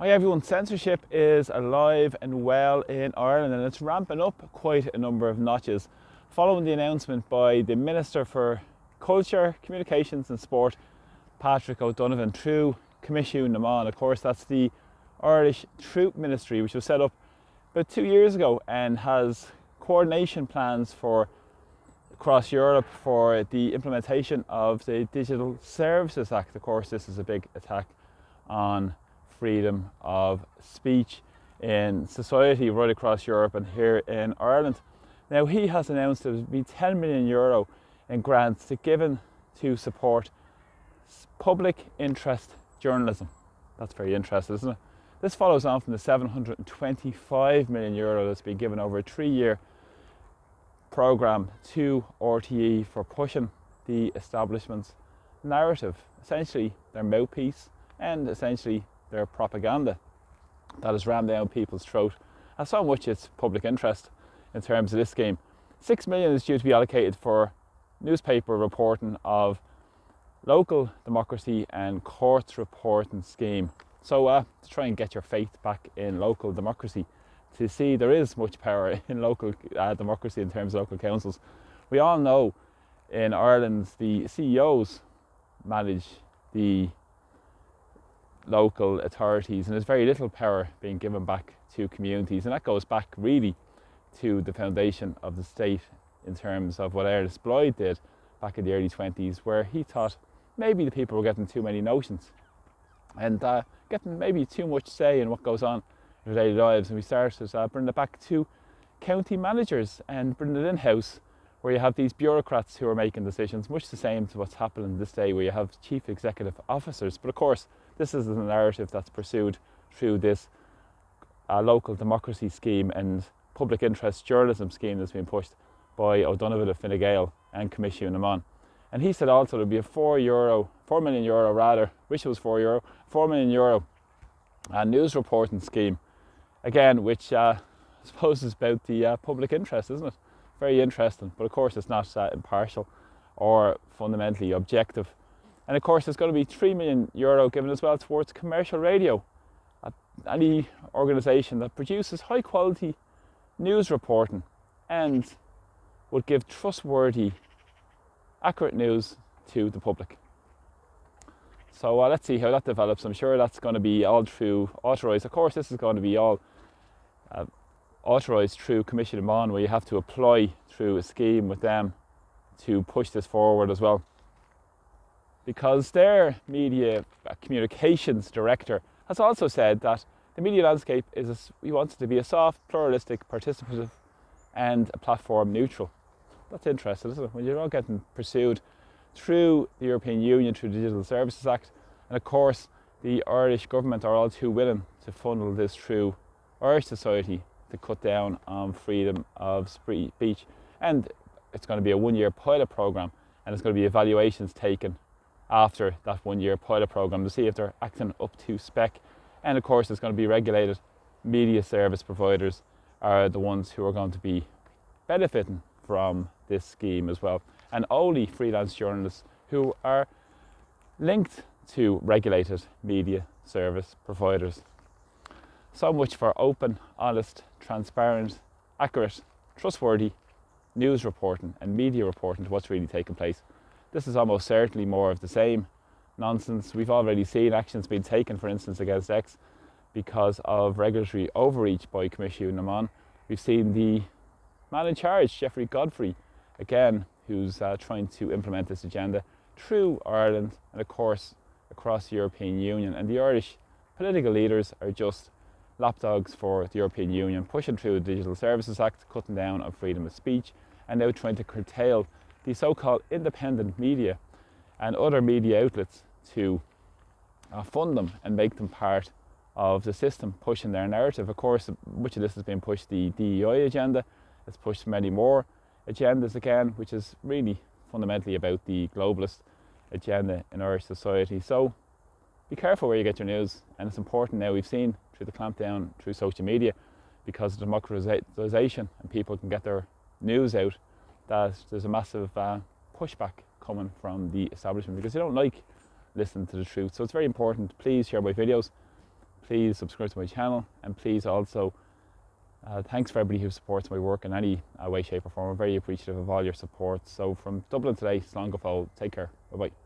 Hi everyone, censorship is alive and well in Ireland, and it's ramping up quite a number of notches following the announcement by the Minister for Culture, Communications and Sport, Patrick O'Donovan, through Coimisiún na Meán. Of course, that's the Irish Troop Ministry, which was set up about 2 years ago and has coordination plans for across Europe for the implementation of the Digital Services Act. Of course, this is a big attack on freedom of speech in society right across Europe and here in Ireland. Now, he has announced there will be €10 million in grants given to support public interest journalism. That's very interesting, isn't it? This follows on from the €725 million that's been given over a 3-year programme to RTE for pushing the establishment's narrative, essentially their mouthpiece and essentially their propaganda that is rammed down people's throat. And so much it's public interest in terms of this scheme. €6 million is due to be allocated for newspaper reporting of local democracy and courts reporting scheme. So to try and get your faith back in local democracy, to see there is much power in local democracy in terms of local councils. We all know in Ireland the CEOs manage the local authorities, and there's very little power being given back to communities, and that goes back really to the foundation of the state in terms of what Ernest Blythe did back in the early 20s, where he thought maybe the people were getting too many notions and getting maybe too much say in what goes on in their daily lives, and we started bringing it back to county managers and bringing it in-house, where you have these bureaucrats who are making decisions, much the same to what's happening this day, where you have chief executive officers. But of course, this is the narrative that's pursued through this local democracy scheme and public interest journalism scheme that's been pushed by O'Donovan of Fine Gael and Coimisiún na Meán. And he said also there'd be a €4 million rather, wish it was €4, €4 million news reporting scheme, again, which I suppose is about the public interest, isn't it? Very interesting, but of course it's not impartial or fundamentally objective. And of course there's going to be €3 million given as well towards commercial radio, any organisation that produces high quality news reporting and would give trustworthy, accurate news to the public. So let's see how that develops. I'm sure that's going to be all through authorised. Of course, this is going to be all authorised through Coimisiún na Meán, where you have to apply through a scheme with them to push this forward as well. Because their media communications director has also said that the media landscape he wants it to be a soft, pluralistic, participative and a platform neutral. That's interesting, isn't it? When you're all getting pursued through the European Union, through the Digital Services Act, and of course the Irish government are all too willing to funnel this through Irish society to cut down on freedom of speech. And it's going to be a 1-year pilot programme, and there's going to be evaluations taken after that 1-year pilot programme to see if they're acting up to spec. And of course there's going to be regulated media service providers are the ones who are going to be benefiting from this scheme as well, and only freelance journalists who are linked to regulated media service providers. So much for open, honest, transparent, accurate, trustworthy news reporting and media reporting to what's really taking place. This is almost certainly more of the same nonsense. We've already seen actions being taken, for instance, against X because of regulatory overreach by Coimisiún na Meán. We've seen the man in charge, Jeffrey Godfrey, again, who's trying to implement this agenda through Ireland and of course across the European Union. And the Irish political leaders are just lapdogs for the European Union, pushing through the Digital Services Act, cutting down on freedom of speech, and now trying to curtail the so-called independent media and other media outlets to fund them and make them part of the system pushing their narrative. Of course, much of this has been pushed the DEI agenda. It's pushed many more agendas again, which is really fundamentally about the globalist agenda in Irish society. So be careful where you get your news, and it's important now. We've seen through the clampdown through social media, because of democratisation and people can get their news out, that there's a massive pushback coming from the establishment because they don't like listening to the truth. So it's very important. Please share my videos. please subscribe to my channel, and please also thanks for everybody who supports my work in any way, shape or form. I'm very appreciative of all your support. So from Dublin today, Slán go Fóill, take care, bye bye.